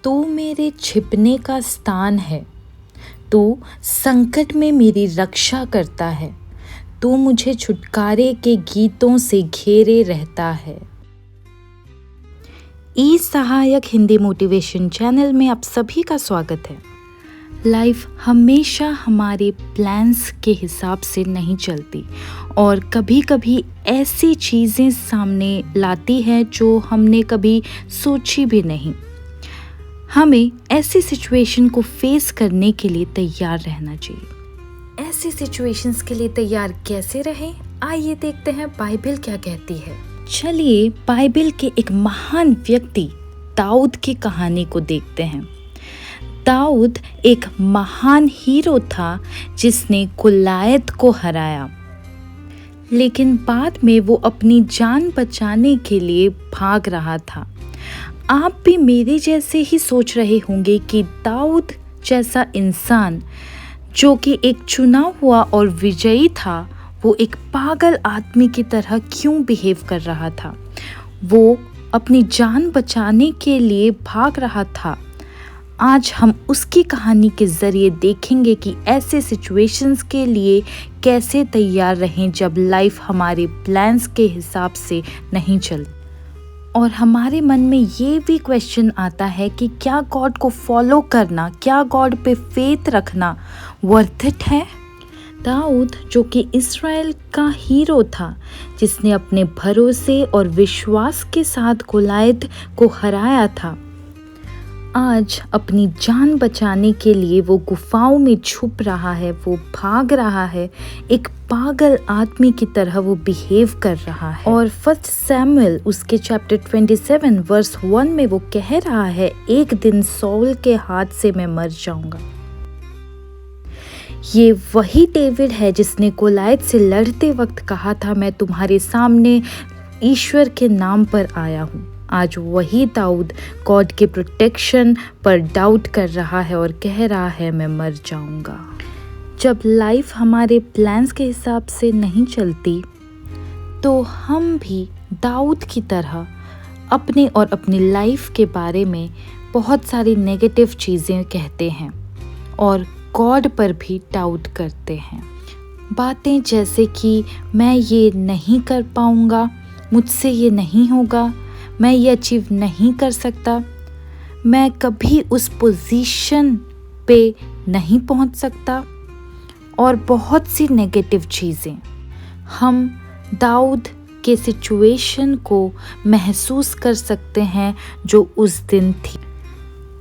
तू मेरे छिपने का स्थान है। तू संकट में मेरी रक्षा करता है। तू मुझे छुटकारे के गीतों से घेरे रहता है। ई सहायक हिंदी मोटिवेशन चैनल में आप सभी का स्वागत है। लाइफ हमेशा हमारे प्लान्स के हिसाब से नहीं चलती और कभी कभी ऐसी चीज़ें सामने लाती हैं जो हमने कभी सोची भी नहीं। हमें ऐसी सिचुएशन को फेस करने के लिए तैयार रहना चाहिए। ऐसी सिचुएशंस के लिए तैयार कैसे रहें? आइए देखते हैं बाइबल क्या कहती है। चलिए बाइबल के एक महान व्यक्ति दाऊद की कहानी को देखते हैं। दाऊद एक महान हीरो था जिसने गोलियत को हराया, लेकिन बाद में वो अपनी जान बचाने के लिए भाग रहा था। आप भी मेरे जैसे ही सोच रहे होंगे कि दाऊद जैसा इंसान जो कि एक चुना हुआ और विजयी था, वो एक पागल आदमी की तरह क्यों बिहेव कर रहा था। वो अपनी जान बचाने के लिए भाग रहा था। आज हम उसकी कहानी के ज़रिए देखेंगे कि ऐसे सिचुएशंस के लिए कैसे तैयार रहें जब लाइफ हमारे प्लान्स के हिसाब से नहीं चलती। और हमारे मन में ये भी क्वेश्चन आता है कि क्या गॉड को फॉलो करना, क्या गॉड पे फेथ रखना वर्थ इट है? दाऊद जो कि इस्राएल का हीरो था, जिसने अपने भरोसे और विश्वास के साथ गोलियत को हराया था, आज अपनी जान बचाने के लिए वो गुफाओं में छुप रहा है, वो भाग रहा है, एक पागल आदमी की तरह वो बिहेव कर रहा है। और फर्स्ट सैमुएल उसके चैप्टर 27 वर्स 1 में वो कह रहा है, एक दिन सौल के हाथ से मैं मर जाऊंगा। ये वही डेविड है जिसने गोलियत से लड़ते वक्त कहा था, मैं तुम्हारे सामने ईश्वर के नाम पर आया हूँ। आज वही दाऊद गॉड के प्रोटेक्शन पर डाउट कर रहा है और कह रहा है मैं मर जाऊंगा। जब लाइफ हमारे प्लान्स के हिसाब से नहीं चलती तो हम भी दाऊद की तरह अपने और अपनी लाइफ के बारे में बहुत सारी नेगेटिव चीज़ें कहते हैं और गॉड पर भी डाउट करते हैं। बातें जैसे कि मैं ये नहीं कर पाऊंगा, मुझसे ये नहीं होगा, मैं ये अचीव नहीं कर सकता, मैं कभी उस पोजीशन पे नहीं पहुंच सकता, और बहुत सी नेगेटिव चीज़ें। हम दाऊद के सिचुएशन को महसूस कर सकते हैं जो उस दिन थी।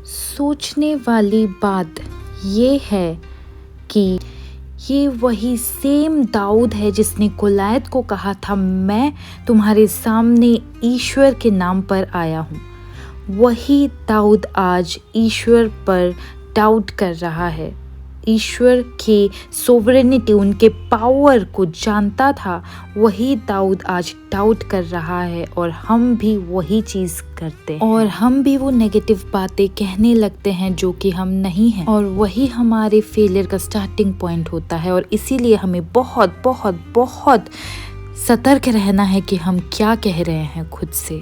सोचने वाली बात ये है कि ये वही सेम दाऊद है जिसने गोलियत को कहा था, मैं तुम्हारे सामने ईश्वर के नाम पर आया हूँ। वही दाऊद आज ईश्वर पर डाउट कर रहा है। ईश्वर की सोवरेनिटी, उनके पावर को जानता था, वही दाऊद आज डाउट कर रहा है। और हम भी वही चीज़ करते हैं और हम भी वो नेगेटिव बातें कहने लगते हैं जो कि हम नहीं हैं, और वही हमारे फेलियर का स्टार्टिंग पॉइंट होता है। और इसीलिए हमें बहुत बहुत बहुत सतर्क रहना है कि हम क्या कह रहे हैं खुद से।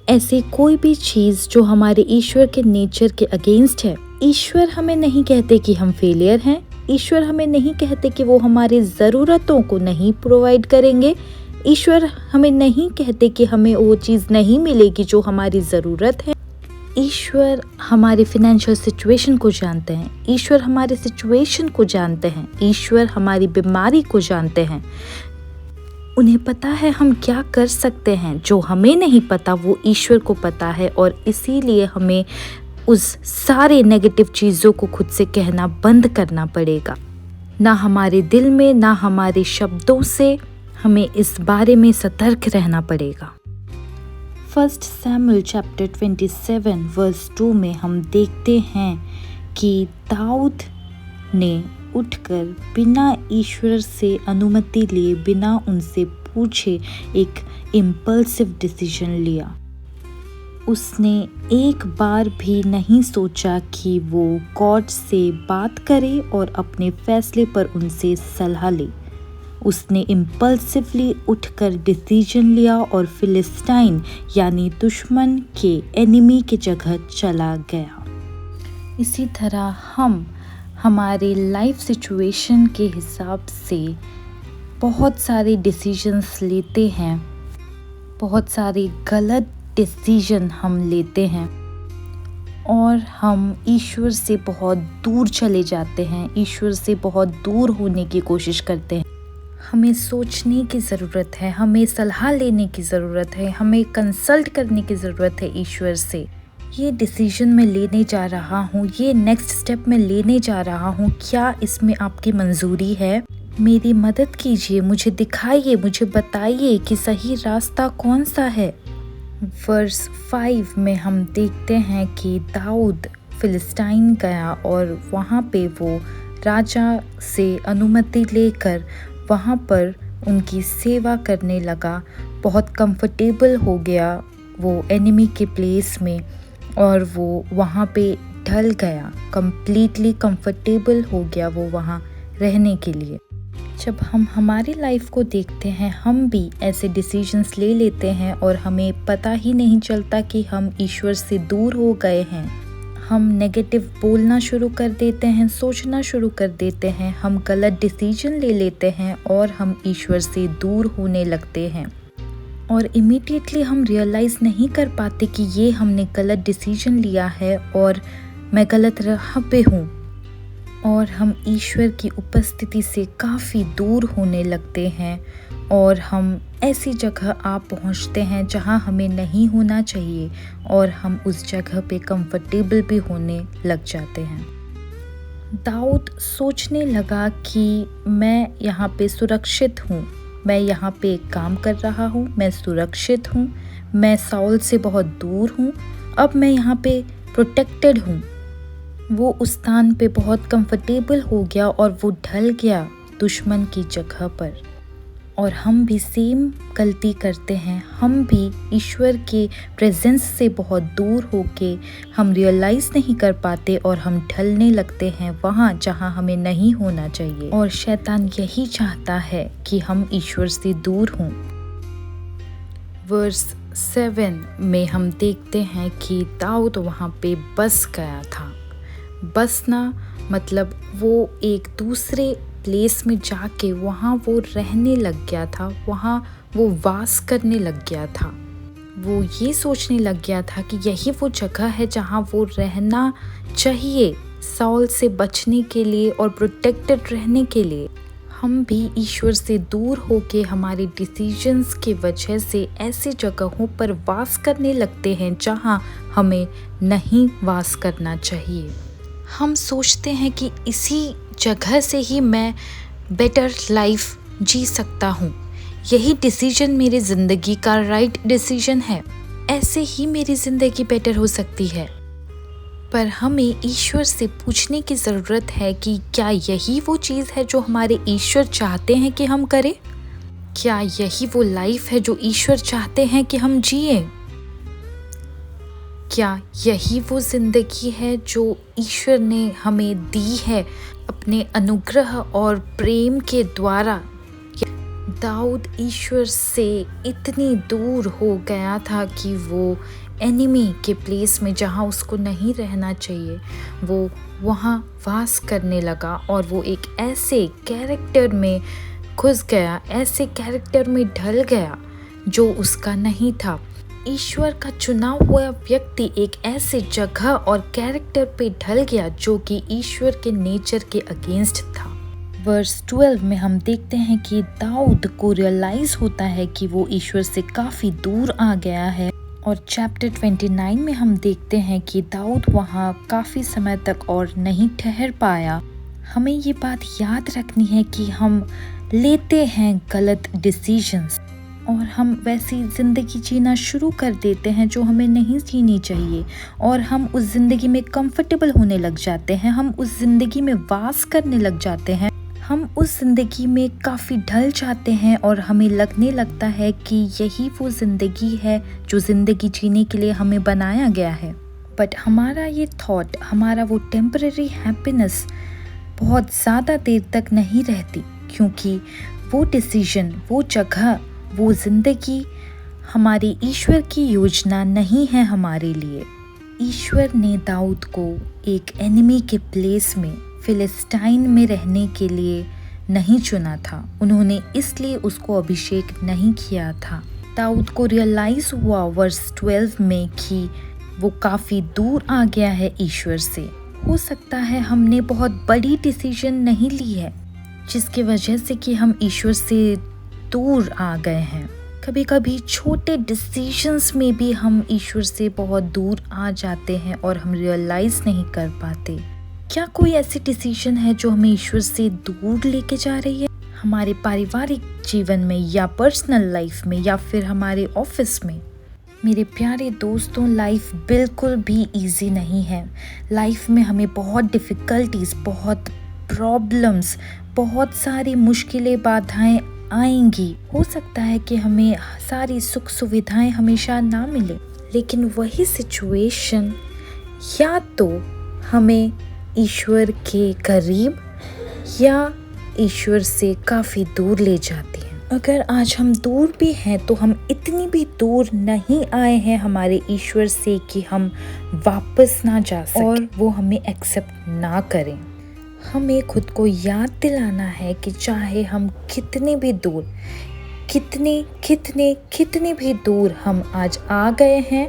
ऐसी कोई भी चीज़ जो हमारे ईश्वर के नेचर के अगेंस्ट है। ईश्वर हमें नहीं कहते कि हम फेलियर हैं। ईश्वर हमें नहीं कहते कि वो हमारी ज़रूरतों को नहीं प्रोवाइड करेंगे। ईश्वर हमें नहीं कहते कि हमें वो चीज़ नहीं मिलेगी जो हमारी ज़रूरत है। ईश्वर हमारी फिनेंशियल सिचुएशन को जानते हैं। ईश्वर हमारे सिचुएशन को जानते हैं। ईश्वर हमारी बीमारी को जानते हैं। उन्हें पता है हम क्या कर सकते हैं। जो हमें नहीं पता वो ईश्वर को पता है, और इसीलिए हमें उस सारे नेगेटिव चीज़ों को खुद से कहना बंद करना पड़ेगा। ना हमारे दिल में, ना हमारे शब्दों से, हमें इस बारे में सतर्क रहना पड़ेगा। फर्स्ट सैमुएल चैप्टर 27 वर्स 2 में हम देखते हैं कि दाऊद ने उठकर बिना ईश्वर से अनुमति लिए, बिना उनसे पूछे एक इम्पल्सिव डिसीजन लिया। उसने एक बार भी नहीं सोचा कि वो गॉड से बात करे और अपने फैसले पर उनसे सलाह ले। उसने इम्पल्सिवली उठकर डिसीजन लिया और फिलिस्टाइन यानी दुश्मन के एनिमी की जगह चला गया। इसी तरह हम हमारे लाइफ सिचुएशन के हिसाब से बहुत सारे डिसीजंस लेते हैं, बहुत सारे गलत डिसीजन हम लेते हैं और हम ईश्वर से बहुत दूर चले जाते हैं, ईश्वर से बहुत दूर होने की कोशिश करते हैं। हमें सोचने की ज़रूरत है, हमें सलाह लेने की ज़रूरत है, हमें कंसल्ट करने की ज़रूरत है ईश्वर से। ये डिसीजन मैं लेने जा रहा हूँ, ये नेक्स्ट स्टेप मैं लेने जा रहा हूँ, क्या इसमें आपकी मंजूरी है? मेरी मदद कीजिए, मुझे दिखाइए, मुझे बताइए कि सही रास्ता कौन सा है। वर्स 5 में हम देखते हैं कि दाऊद फिलिस्तीन गया और वहाँ पे वो राजा से अनुमति लेकर वहाँ पर उनकी सेवा करने लगा। बहुत कंफर्टेबल हो गया वो एनिमी के प्लेस में और वो वहाँ पे ढल गया, कम्प्लीटली कंफर्टेबल हो गया वो वहाँ रहने के लिए। जब हम हमारी लाइफ को देखते हैं, हम भी ऐसे डिसीजंस ले लेते हैं और हमें पता ही नहीं चलता कि हम ईश्वर से दूर हो गए हैं। हम नेगेटिव बोलना शुरू कर देते हैं, सोचना शुरू कर देते हैं, हम गलत डिसीजन ले लेते हैं और हम ईश्वर से दूर होने लगते हैं और इमीडिएटली हम रियलाइज़ नहीं कर पाते कि ये हमने गलत डिसीजन लिया है और मैं गलत राह पे हूँ और हम ईश्वर की उपस्थिति से काफ़ी दूर होने लगते हैं और हम ऐसी जगह आ पहुँचते हैं जहाँ हमें नहीं होना चाहिए और हम उस जगह पे कंफर्टेबल भी होने लग जाते हैं। दाऊद सोचने लगा कि मैं यहाँ पे सुरक्षित हूँ, मैं यहाँ पे काम कर रहा हूँ, मैं सुरक्षित हूँ, मैं साउल से बहुत दूर हूँ, अब मैं यहाँ पे प्रोटेक्टेड हूँ। वो उस स्थान पे बहुत कंफर्टेबल हो गया और वो ढल गया दुश्मन की जगह पर। और हम भी सेम गलती करते हैं, हम भी ईश्वर के प्रेजेंस से बहुत दूर होके हम रियलाइज़ नहीं कर पाते और हम ढलने लगते हैं वहाँ जहाँ हमें नहीं होना चाहिए। और शैतान यही चाहता है कि हम ईश्वर से दूर हों। वर्स 7 में हम देखते हैं कि दाऊद वहाँ पे बस गया था। बसना मतलब वो एक दूसरे प्लेस में जाके वहाँ वो रहने लग गया था, वहाँ वो वास करने लग गया था। वो ये सोचने लग गया था कि यही वो जगह है जहाँ वो रहना चाहिए साउल से बचने के लिए और प्रोटेक्टेड रहने के लिए। हम भी ईश्वर से दूर होके हमारे डिसीजंस की वजह से ऐसी जगहों पर वास करने लगते हैं जहाँ हमें नहीं वास करना चाहिए। हम सोचते हैं कि इसी जगह से ही मैं बेटर लाइफ जी सकता हूँ, यही डिसीजन मेरी ज़िंदगी का राइट डिसीजन है, ऐसे ही मेरी ज़िंदगी बेटर हो सकती है। पर हमें ईश्वर से पूछने की ज़रूरत है कि क्या यही वो चीज़ है जो हमारे ईश्वर चाहते हैं कि हम करें? क्या यही वो लाइफ है जो ईश्वर चाहते हैं कि हम जिए? क्या यही वो ज़िंदगी है जो ईश्वर ने हमें दी है अपने अनुग्रह और प्रेम के द्वारा? दाऊद ईश्वर से इतनी दूर हो गया था कि वो एनिमी के प्लेस में जहाँ उसको नहीं रहना चाहिए वो वहाँ वास करने लगा और वो एक ऐसे कैरेक्टर में घुस गया, ऐसे कैरेक्टर में ढल गया जो उसका नहीं था। ईश्वर का चुना हुआ व्यक्ति एक ऐसे जगह और कैरेक्टर पे ढल गया जो कि ईश्वर के नेचर के अगेंस्ट था। वर्स 12 में हम देखते हैं कि दाऊद को रियलाइज होता है कि वो ईश्वर से काफ़ी दूर आ गया है और चैप्टर 29 में हम देखते हैं कि दाऊद वहाँ काफ़ी समय तक और नहीं ठहर पाया। हमें ये बात याद रखनी है कि हम लेते हैं गलत डिसीजंस और हम वैसी ज़िंदगी जीना शुरू कर देते हैं जो हमें नहीं जीनी चाहिए और हम उस ज़िंदगी में कंफर्टेबल होने लग जाते हैं, हम उस ज़िंदगी में वास करने लग जाते हैं, हम उस ज़िंदगी में काफ़ी ढल जाते हैं और हमें लगने लगता है कि यही वो ज़िंदगी है जो ज़िंदगी जीने के लिए हमें बनाया गया है। बट हमारा ये थॉट, हमारा वो टेम्परेरी हैप्पीनेस बहुत ज़्यादा देर तक नहीं रहती, क्योंकि वो डिसीजन, वो जगह, वो ज़िंदगी हमारी ईश्वर की योजना नहीं है हमारे लिए। ईश्वर ने दाऊद को एक एनिमी के प्लेस में फिलिस्टाइन में रहने के लिए नहीं चुना था। उन्होंने इसलिए उसको अभिषेक नहीं किया था। दाऊद को रियलाइज हुआ वर्स 12 में कि वो काफ़ी दूर आ गया है ईश्वर से। हो सकता है हमने बहुत बड़ी डिसीजन नहीं ली है जिसकी वजह से कि हम ईश्वर से दूर आ गए हैं। कभी कभी छोटे डिसीजंस में भी हम ईश्वर से बहुत दूर आ जाते हैं और हम रियलाइज नहीं कर पाते। क्या कोई ऐसी डिसीजन है जो हमें ईश्वर से दूर लेके जा रही है? हमारे पारिवारिक जीवन में या पर्सनल लाइफ में या फिर हमारे ऑफिस में? मेरे प्यारे दोस्तों, लाइफ बिल्कुल भी इजी नहीं है। लाइफ में हमें बहुत डिफ़िकल्टीज, बहुत प्रॉब्लम्स, बहुत सारी मुश्किलें, बाधाएं आएंगी। हो सकता है कि हमें सारी सुख सुविधाएं हमेशा ना मिले, लेकिन वही सिचुएशन या तो हमें ईश्वर के करीब या ईश्वर से काफ़ी दूर ले जाती है। अगर आज हम दूर भी हैं तो हम इतनी भी दूर नहीं आए हैं हमारे ईश्वर से कि हम वापस ना जा सकें और वो हमें एक्सेप्ट ना करें। हमें खुद को याद दिलाना है कि चाहे हम कितने भी दूर, कितने भी दूर हम आज आ गए हैं,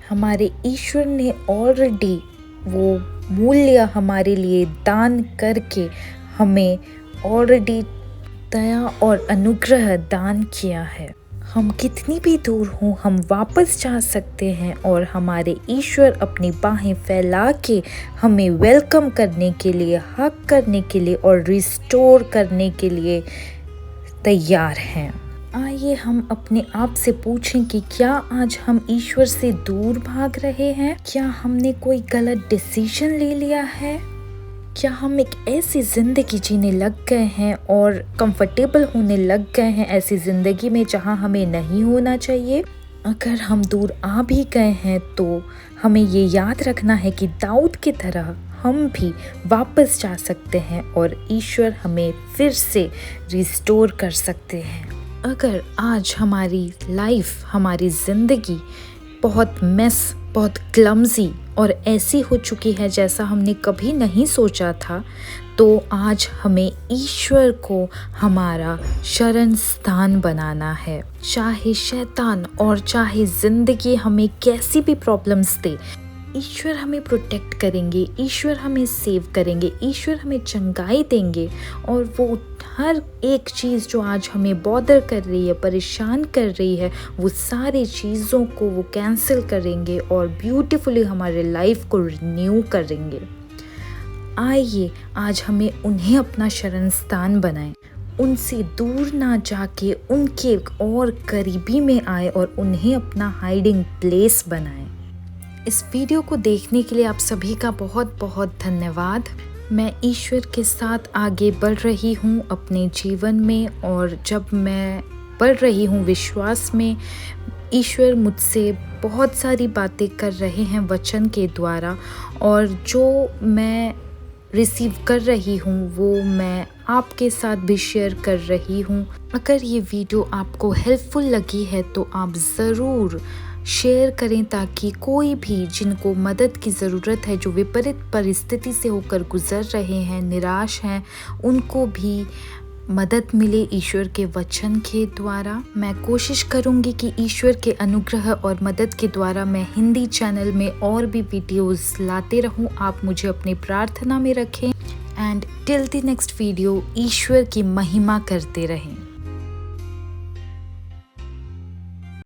हमारे ईश्वर ने ऑलरेडी वो मूल्य हमारे लिए दान करके हमें ऑलरेडी दया और अनुग्रह दान किया है। हम कितनी भी दूर हों, हम वापस जा सकते हैं और हमारे ईश्वर अपनी बाहें फैला के हमें वेलकम करने के लिए, हक करने के लिए और रिस्टोर करने के लिए तैयार हैं। आइए हम अपने आप से पूछें कि क्या आज हम ईश्वर से दूर भाग रहे हैं? क्या हमने कोई गलत डिसीजन ले लिया है? क्या हम एक ऐसी ज़िंदगी जीने लग गए हैं और कंफर्टेबल होने लग गए हैं ऐसी ज़िंदगी में जहां हमें नहीं होना चाहिए? अगर हम दूर आ भी गए हैं तो हमें ये याद रखना है कि दाऊद की तरह हम भी वापस जा सकते हैं और ईश्वर हमें फिर से रिस्टोर कर सकते हैं। अगर आज हमारी लाइफ, हमारी ज़िंदगी बहुत मेस, बहुत क्लमजी और ऐसी हो चुकी है जैसा हमने कभी नहीं सोचा था, तो आज हमें ईश्वर को हमारा शरण स्थान बनाना है। चाहे शैतान और चाहे ज़िंदगी हमें कैसी भी प्रॉब्लम्स दे, ईश्वर हमें प्रोटेक्ट करेंगे, ईश्वर हमें सेव करेंगे, ईश्वर हमें चंगाई देंगे और वो हर एक चीज़ जो आज हमें बॉदर कर रही है, परेशान कर रही है, वो सारी चीज़ों को वो कैंसिल करेंगे और ब्यूटीफुली हमारे लाइफ को रिन्यू करेंगे। आइए आज हमें उन्हें अपना शरण स्थान बनाएं, उनसे दूर ना जाके उनके और करीबी में आए और उन्हें अपना हाइडिंग प्लेस बनाएं। इस वीडियो को देखने के लिए आप सभी का बहुत बहुत धन्यवाद। मैं ईश्वर के साथ आगे बढ़ रही हूँ अपने जीवन में, और जब मैं बढ़ रही हूँ विश्वास में, ईश्वर मुझसे बहुत सारी बातें कर रहे हैं वचन के द्वारा, और जो मैं रिसीव कर रही हूँ वो मैं आपके साथ भी शेयर कर रही हूँ। अगर ये वीडियो आपको हेल्पफुल लगी है तो आप ज़रूर शेयर करें ताकि कोई भी जिनको मदद की ज़रूरत है, जो विपरीत परिस्थिति से होकर गुजर रहे हैं, निराश हैं, उनको भी मदद मिले ईश्वर के वचन के द्वारा। मैं कोशिश करूंगी कि ईश्वर के अनुग्रह और मदद के द्वारा मैं हिंदी चैनल में और भी वीडियोस लाते रहूं। आप मुझे अपनी प्रार्थना में रखें and till the next video ईश्वर की महिमा करते रहें।